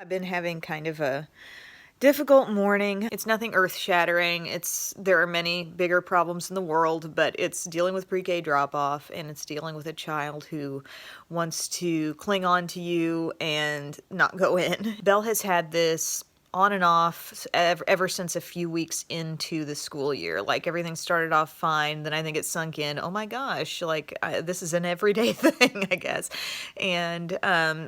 I've been having kind of a difficult morning. It's nothing earth-shattering. There are many bigger problems in the world, but it's dealing with pre-K drop-off, and it's dealing with a child who wants to cling on to you and not go in. Belle has had this on and off ever since a few weeks into the school year. Like, everything started off fine, then I think it sunk in, oh my gosh, like, this is an everyday thing, I guess. And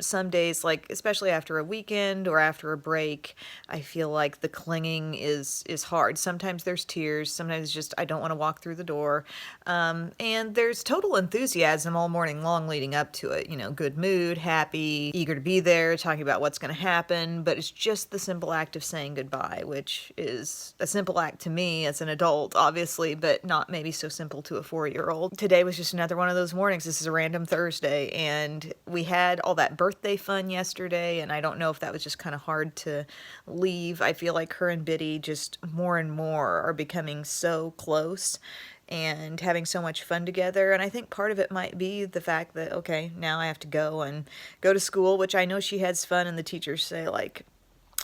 some days, like, especially after a weekend or after a break, I feel like the clinging is hard. Sometimes there's tears, sometimes just I don't want to walk through the door. And there's total enthusiasm all morning long leading up to it. You know, good mood, happy, eager to be there, talking about what's going to happen, but it's just the simple act of saying goodbye, which is a simple act to me as an adult, obviously, but not maybe so simple to a 4-year-old. Today was just another one of those mornings. This is a random Thursday, and we had all that birthday fun yesterday, and I don't know if that was just kind of hard to leave. I feel like her and Biddy just more and more are becoming so close and having so much fun together. And I think part of it might be the fact that, okay, now I have to go to school, which I know she has fun, and the teachers say, like,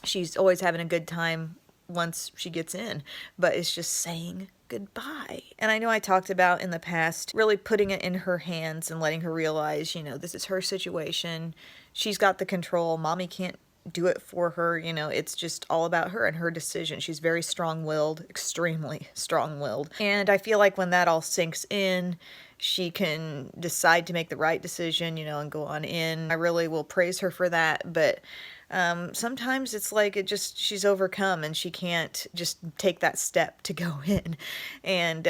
she's always having a good time once she gets in, but it's just saying goodbye. And I know I talked about in the past really putting it in her hands and letting her realize, you know, this is her situation. She's got the control. Mommy can't do it for her. You know, it's just all about her and her decision. She's very strong-willed, extremely strong-willed. And I feel like when that all sinks in, she can decide to make the right decision, you know, and go on in. I really will praise her for that, but sometimes it's like she's overcome and she can't just take that step to go in. And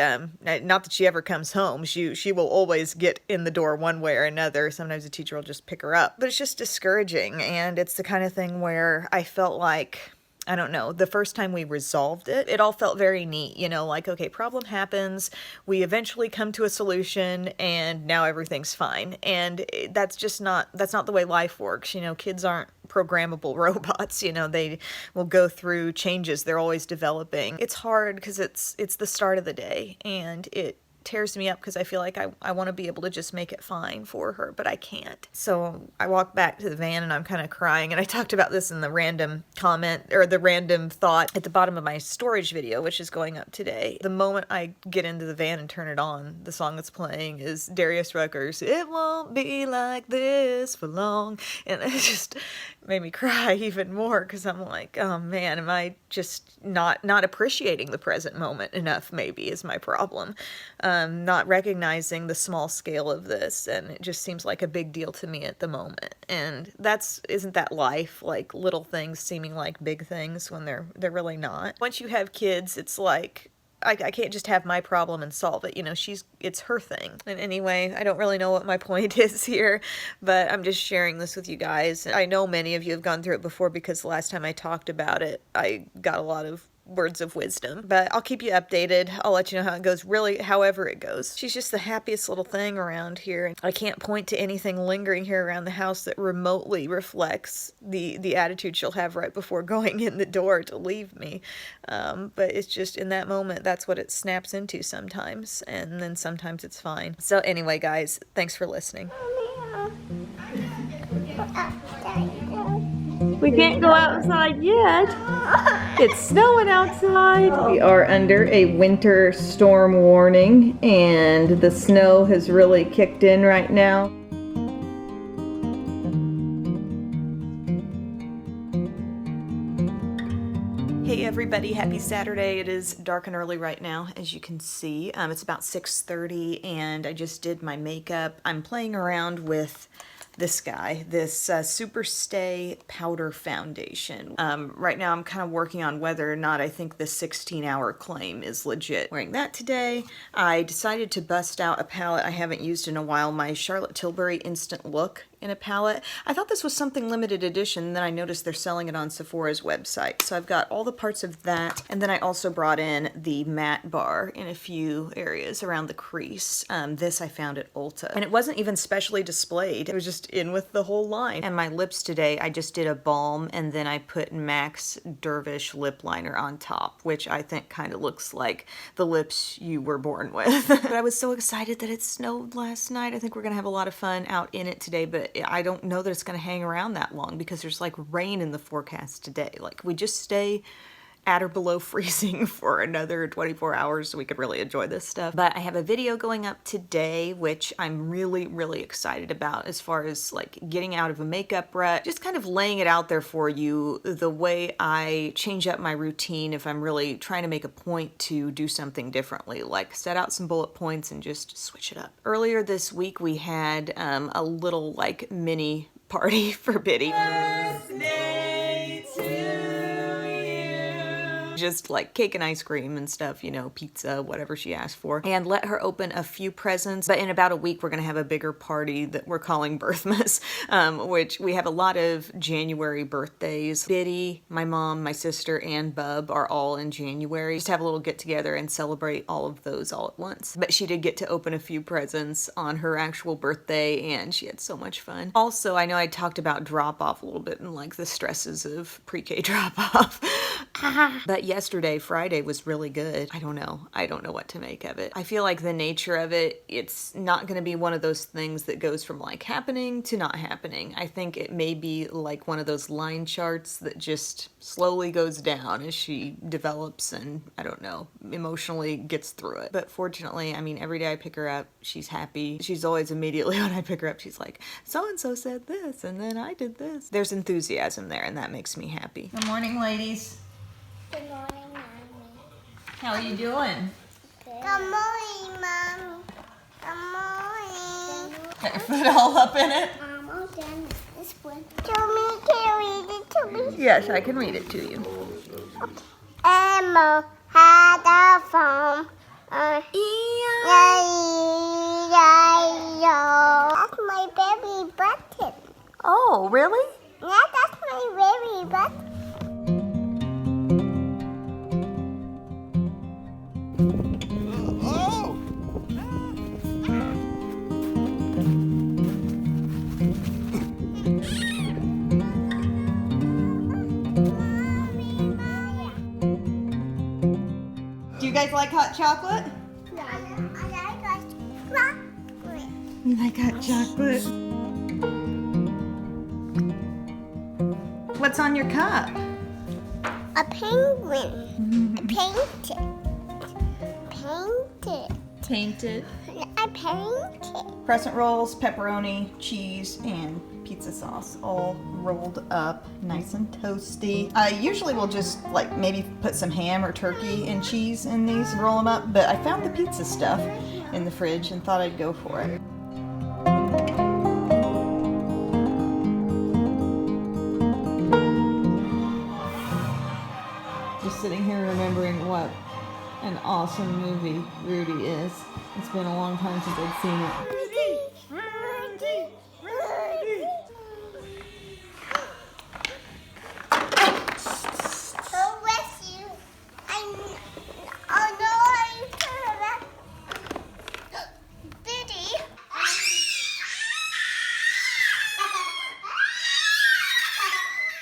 not that she ever comes home. She will always get in the door one way or another. Sometimes the teacher will just pick her up. But it's just discouraging, and it's the kind of thing where I felt like, I don't know, the first time we resolved it, it all felt very neat, you know, like, okay, problem happens, we eventually come to a solution, and now everything's fine. And that's not the way life works. You know, kids aren't programmable robots. You know, they will go through changes. They're always developing. It's hard because it's the start of the day, and it tears me up because I feel like I want to be able to just make it fine for her, but I can't. So I walk back to the van and I'm kind of crying, and I talked about this in the random comment, or the random thought at the bottom of my storage video, which is going up today. The moment I get into the van and turn it on, the song that's playing is Darius Rucker's "It Won't Be Like This for Long," and it just made me cry even more because I'm like, oh man, am I just not appreciating the present moment enough, maybe, is my problem. Not recognizing the small scale of this, and it just seems like a big deal to me at the moment. And isn't that life? Like, little things seeming like big things when they're really not. Once you have kids, it's like, I can't just have my problem and solve it. You know, it's her thing. And anyway, I don't really know what my point is here, but I'm just sharing this with you guys. I know many of you have gone through it before because the last time I talked about it, I got a lot of words of wisdom, but I'll keep you updated. I'll let you know how it goes, really, however it goes. She's just the happiest little thing around here. I can't point to anything lingering here around the house that remotely reflects the attitude she'll have right before going in the door to leave me. But it's just in that moment, that's what it snaps into sometimes, and then sometimes it's fine. So anyway, guys, thanks for listening. We can't go outside yet. It's snowing outside. We are under a winter storm warning, and the snow has really kicked in right now. Hey everybody, happy Saturday. It is dark and early right now, as you can see. It's about 6:30, and I just did my makeup. I'm playing around with this guy, this Super Stay Powder Foundation. Right now I'm kind of working on whether or not I think the 16-hour claim is legit. Wearing that today. I decided to bust out a palette I haven't used in a while, my Charlotte Tilbury Instant Look in a palette. I thought this was something limited edition, then I noticed they're selling it on Sephora's website. So I've got all the parts of that, and then I also brought in the matte bar in a few areas around the crease. This I found at Ulta, and it wasn't even specially displayed. It was just in with the whole line. And my lips today, I just did a balm, and then I put MAC's Dervish lip liner on top, which I think kind of looks like the lips you were born with. But I was so excited that it snowed last night. I think we're gonna have a lot of fun out in it today, but but I don't know that it's going to hang around that long because there's like rain in the forecast today. Like we just stay at or below freezing for another 24 hours so we could really enjoy this stuff. But I have a video going up today, which I'm really, really excited about as far as like getting out of a makeup rut, just kind of laying it out there for you, the way I change up my routine if I'm really trying to make a point to do something differently, like set out some bullet points and just switch it up. Earlier this week, we had a little like mini party for Biddy. Birthday to just like cake and ice cream and stuff, you know, pizza, whatever she asked for, and let her open a few presents. But in about a week, we're going to have a bigger party that we're calling Birthmas, which we have a lot of January birthdays. Biddy, my mom, my sister, and Bub are all in January. Just have a little get together and celebrate all of those all at once. But she did get to open a few presents on her actual birthday, and she had so much fun. Also, I know I talked about drop off a little bit and like the stresses of pre-K drop off. But yesterday, Friday, was really good. I don't know what to make of it. I feel like the nature of it, it's not going to be one of those things that goes from like happening to not happening. I think it may be like one of those line charts that just slowly goes down as she develops and, I don't know, emotionally gets through it. But fortunately, I mean, every day I pick her up, she's happy. She's always immediately when I pick her up, she's like, so-and-so said this, and then I did this. There's enthusiasm there, and that makes me happy. Good morning, ladies. Good morning, Mommy. How are you doing? Good morning, Mommy. Good morning. Got your foot all up in it? Oh, then this one. Tell me, can you read it to me? Yes, I can read it to you. Emma had a phone. That's my baby button. Oh, really? Yeah, that's my baby button. Do you guys like hot chocolate? I like chocolate. You like hot chocolate? What's on your cup? A penguin. Painted. Tainted. I painted. Crescent rolls, pepperoni, cheese, and pizza sauce all rolled up nice and toasty. I usually will just like maybe put some ham or turkey and cheese in these and roll them up, but I found the pizza stuff in the fridge and thought I'd go for it. Just sitting here remembering what an awesome movie Rudy is. It's been a long time since I'd seen it. Oh, bless you. Oh no, I turned around. Biddy.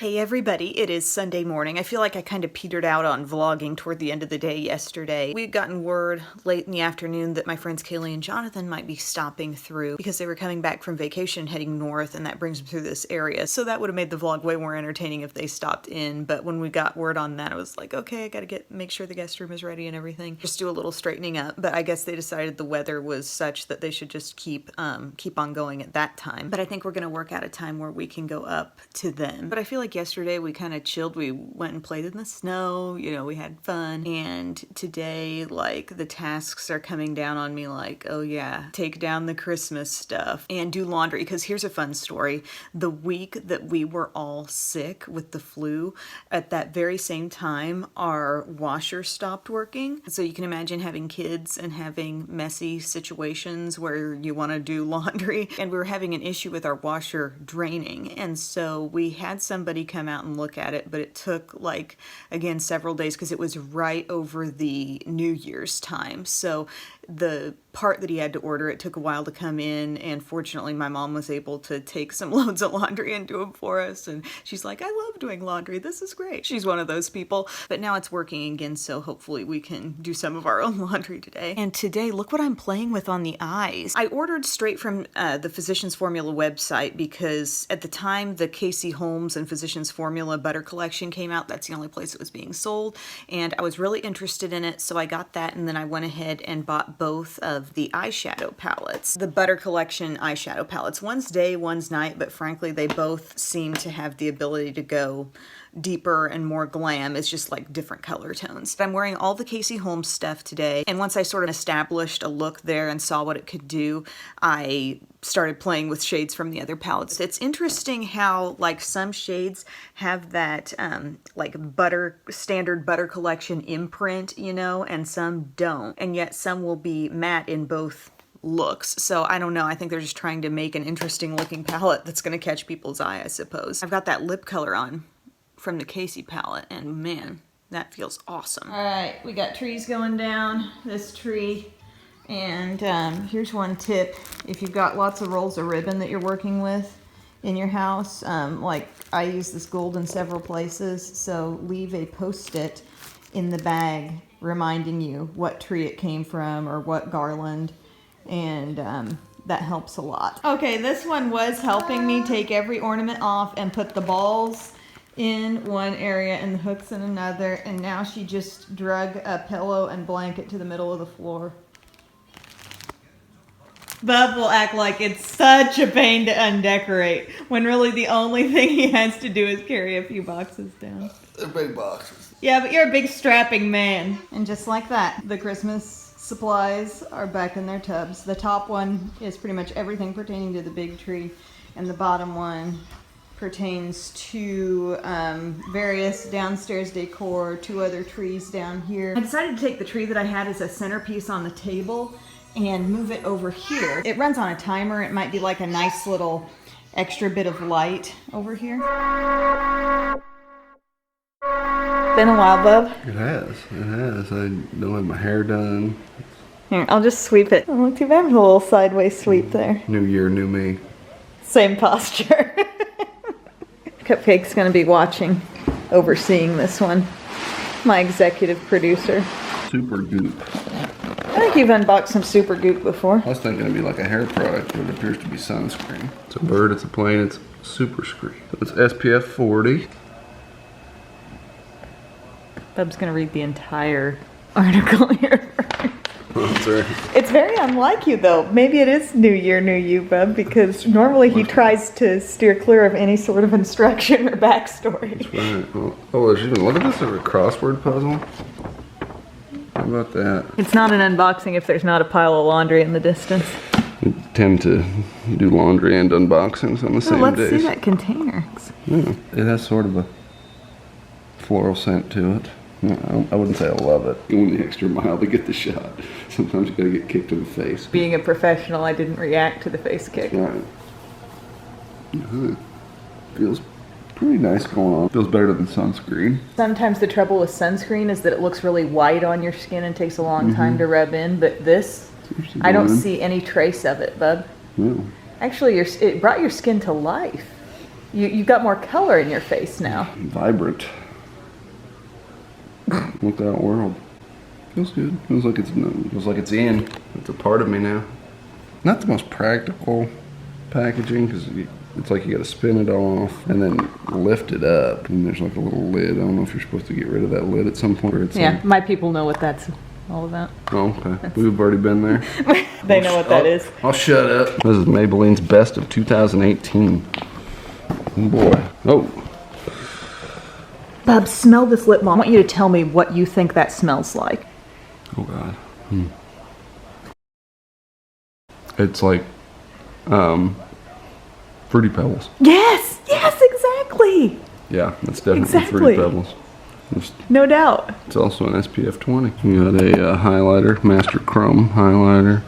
Hey everybody, it is Sunday morning. I feel like I kind of petered out on vlogging toward the end of the day yesterday. We had gotten word late in the afternoon that my friends Kaylee and Jonathan might be stopping through because they were coming back from vacation heading north, and that brings them through this area. So that would have made the vlog way more entertaining if they stopped in, but when we got word on that, I was like, okay, I gotta make sure the guest room is ready and everything. Just do a little straightening up, but I guess they decided the weather was such that they should just keep on going at that time. But I think we're gonna work out a time where we can go up to them. But I feel like yesterday we kind of chilled. We went and played in the snow, you know, we had fun. And today, like, the tasks are coming down on me like, oh yeah, take down the Christmas stuff and do laundry. Because here's a fun story. The week that we were all sick with the flu, at that very same time, our washer stopped working. So you can imagine having kids and having messy situations where you want to do laundry. And we were having an issue with our washer draining. And so we had somebody come out and look at it, but it took like, again, several days because it was right over the New Year's time. So the part that he had to order, it took a while to come in, and fortunately my mom was able to take some loads of laundry and do them for us, and she's like, I love doing laundry, this is great. She's one of those people, but now it's working again, so hopefully we can do some of our own laundry today. And today, look what I'm playing with on the eyes. I ordered straight from the Physicians Formula website because at the time the Casey Holmes and Physicians Formula butter collection came out, that's the only place it was being sold, and I was really interested in it, so I got that, and then I went ahead and bought both of the eyeshadow palettes. The butter collection eyeshadow palettes. One's day, one's night, but frankly they both seem to have the ability to go deeper and more glam. It's just like different color tones. I'm wearing all the Casey Holmes stuff today, and once I sort of established a look there and saw what it could do, I started playing with shades from the other palettes. It's interesting how like some shades have that like standard butter collection imprint, you know, and some don't, and yet some will be matte in both looks. So I don't know, I think they're just trying to make an interesting looking palette that's going to catch people's eye, I suppose. I've got that lip color on from the Casey palette, and man, that feels awesome. All right, we got trees going down, this tree, and here's one tip. If you've got lots of rolls of ribbon that you're working with in your house, like I use this gold in several places, so leave a post-it in the bag reminding you what tree it came from or what garland, and that helps a lot. Okay, this one was helping me take every ornament off and put the balls in one area and the hooks in another, and now she just drug a pillow and blanket to the middle of the floor. Bub will act like it's such a pain to undecorate, when really the only thing he has to do is carry a few boxes down. They're big boxes. Yeah, but you're a big strapping man. And just like that, the Christmas supplies are back in their tubs. The top one is pretty much everything pertaining to the big tree, and the bottom one pertains to various downstairs decor, 2 other trees down here. I decided to take the tree that I had as a centerpiece on the table and move it over here. It runs on a timer. It might be like a nice little extra bit of light over here. Been a while, bub. It has. It has. I don't have my hair done. Here, I'll just sweep it. Oh, look too bad with a little sideways sweep there. New year, new me. Same posture. Cupcake's gonna be watching, overseeing this one. My executive producer. Super Goop. I think you've unboxed some Super Goop before. I was thinking it'd be like a hair product, but it appears to be sunscreen. It's a bird, it's a plane, it's super screen. So it's SPF 40. Bub's gonna read the entire article here. Oh, sorry. It's very unlike you, though. Maybe it is New Year, New You, Bub, because normally he tries to steer clear of any sort of instruction or backstory. That's right. Oh, there's even, look at this, there's a crossword puzzle. How about that? It's not an unboxing if there's not a pile of laundry in the distance. We tend to do laundry and unboxings on the same days. Let's see that container. Yeah, it has sort of a floral scent to it. No, I wouldn't say I love it. Going the extra mile to get the shot. Sometimes you gotta get kicked in the face. Being a professional, I didn't react to the face kick. Right. Feels pretty nice going on. Feels better than sunscreen. Sometimes the trouble with sunscreen is that it looks really white on your skin and takes a long time to rub in, but this, I don't see any trace of it, bub. No. Actually, it brought your skin to life. You've got more color in your face now. Vibrant. Look at that world. Feels good. Feels like it's in. It's a part of me now. Not the most practical packaging because it's like you got to spin it off and then lift it up. And there's like a little lid. I don't know if you're supposed to get rid of that lid at some point. Or it's yeah, my people know what that's all about. Oh, okay. We've already been there. They know what that is. I'll shut up. This is Maybelline's Best of 2018. Oh boy. Oh. Bub, smell this lip balm. I want you to tell me what you think that smells like. Oh God. It's like Fruity Pebbles. Yes, exactly. Yeah, that's definitely Exactly. Fruity Pebbles. No doubt. It's also an SPF 20. You got a highlighter, Master Chrome highlighter.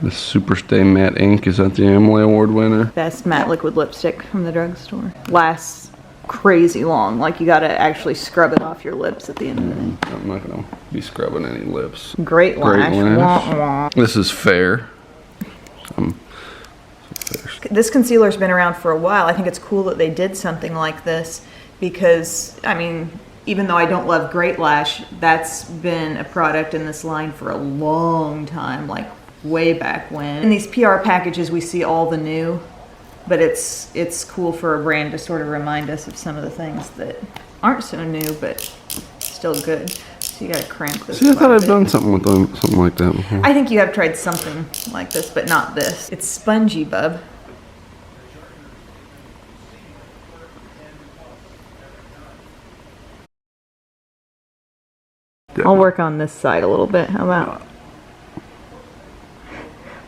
The Superstay Matte Ink, is that the Emily Award winner? Best matte liquid lipstick from the drugstore. Lasts crazy long. Like you gotta actually scrub it off your lips at the end of the day. I'm not gonna be scrubbing any lips. Great lash. Wah, wah. This is fair. This concealer's been around for a while. I think it's cool that they did something like this because, I mean, even though I don't love Great Lash, that's been a product in this line for a long time, like way back when. In these PR packages, we see all the new, but it's cool for a brand to sort of remind us of some of the things that aren't so new, but still good. So you gotta crank this. See, I thought I'd done something with them, something like that before. I think you have tried something like this, but not this. It's spongy, bub. I'll work on this side a little bit. How about?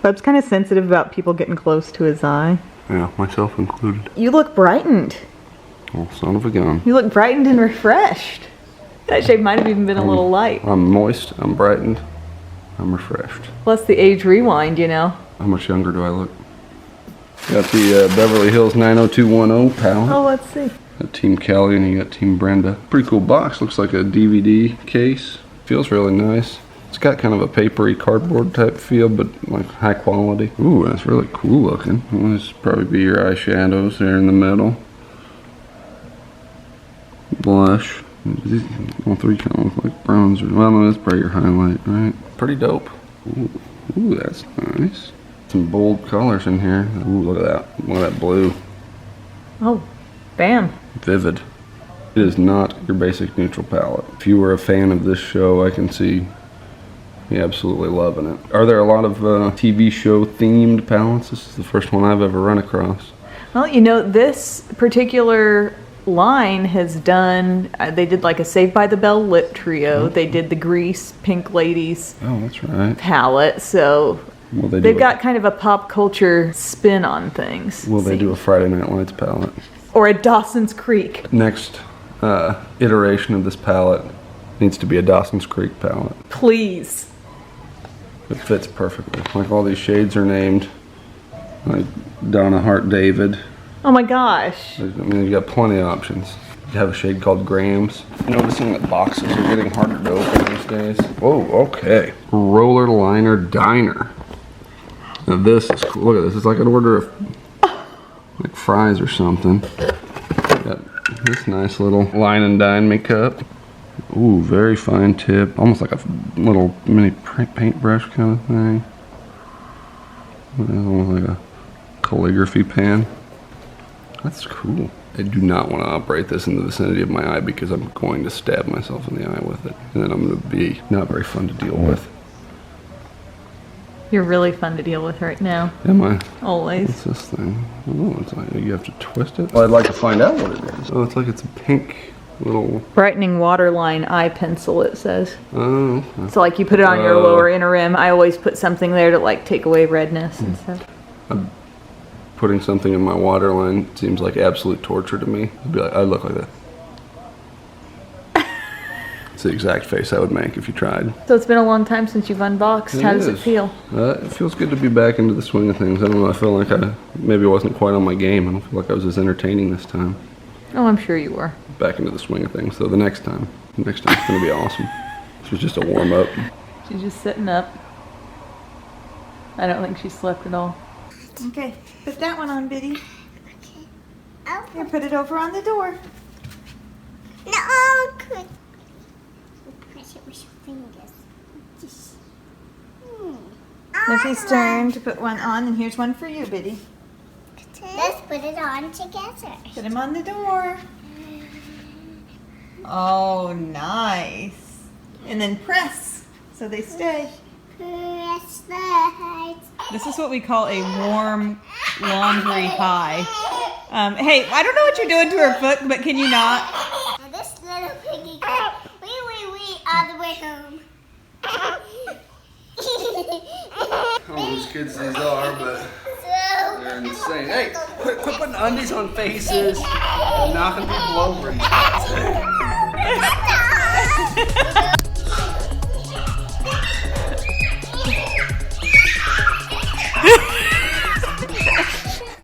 Bub's kind of sensitive about people getting close to his eye. Yeah, myself included. You look brightened. Oh, son of a gun. You look brightened and refreshed. That shade might have even been a little light. I'm moist, I'm brightened, I'm refreshed. Plus the age rewind, you know. How much younger do I look? Got the Beverly Hills 90210 palette. Oh, let's see. Got Team Kelly and you got Team Brenda. Pretty cool box. Looks like a DVD case. Feels really nice. It's got kind of a papery cardboard type feel, but like high quality. Ooh, that's really cool looking. Well, this probably be your eyeshadows there in the middle. Blush. These all three kind of look like bronzer. Well, no, that's probably your highlight, right? Pretty dope. Ooh, that's nice. Some bold colors in here. Ooh, look at that. Look at that blue. Oh, bam. Vivid. It is not your basic neutral palette. If you were a fan of this show, I can see you absolutely loving it. Are there a lot of TV show themed palettes? This is the first one I've ever run across. Well, you know, this particular line has done, they did like a Saved by the Bell lip trio. They did the Grease Pink Ladies Oh, that's right. palette. So Will they they've got kind of a pop culture spin on things. Will they do a Friday Night Lights palette? Or a Dawson's Creek. Next iteration of this palette needs to be a Dawson's Creek palette. Please. It fits perfectly. Like all these shades are named like Donna Hart David. Oh my gosh. I mean, you've got plenty of options. You have a shade called Grams. Noticing that boxes are getting harder to open these days. Whoa, okay. Roller Liner Diner. Now this is cool. Look at this. It's like an order of like fries or something. Got this nice little line and dine me cup. Ooh, very fine tip. Almost like a little mini paintbrush kind of thing. Almost like a calligraphy pen. That's cool. I do not want to operate this in the vicinity of my eye because I'm going to stab myself in the eye with it. And then I'm going to be not very fun to deal with. You're really fun to deal with right now. Am I? Always. What's this thing? Oh, it's like you have to twist it. Well, I'd like to find out what it is. Oh, it's like it's a pink little... Brightening waterline eye pencil, it says. Oh, okay. So like you put it on your lower inner rim. I always put something there to like take away redness and stuff. Putting something in my waterline seems like absolute torture to me. I'd be like, I look like that. It's the exact face I would make if you tried. So it's been a long time since you've unboxed. How does it feel? It feels good to be back into the swing of things. I don't know, I feel like I maybe wasn't quite on my game. I don't feel like I was as entertaining this time. Oh, I'm sure you were. Back into the swing of things. So the next time's gonna be awesome. This was just a warm up. She's just sitting up. I don't think she slept at all. Okay, put that one on, Biddy. Okay. Here, put it over on the door. No, good. Press it with your fingers. Just. Liffy's turn to put one on, and here's one for you, Biddy. Let's put it on together. Put him on the door. Oh, nice. And then press so they stay. Press the heights. This is what we call a warm laundry high. Hey, I don't know what you're doing to her foot, but can you not? And this little piggy goes wee all the way home. I don't know whose kids these are, but they're insane. Hey, quit putting undies on faces and knocking people over.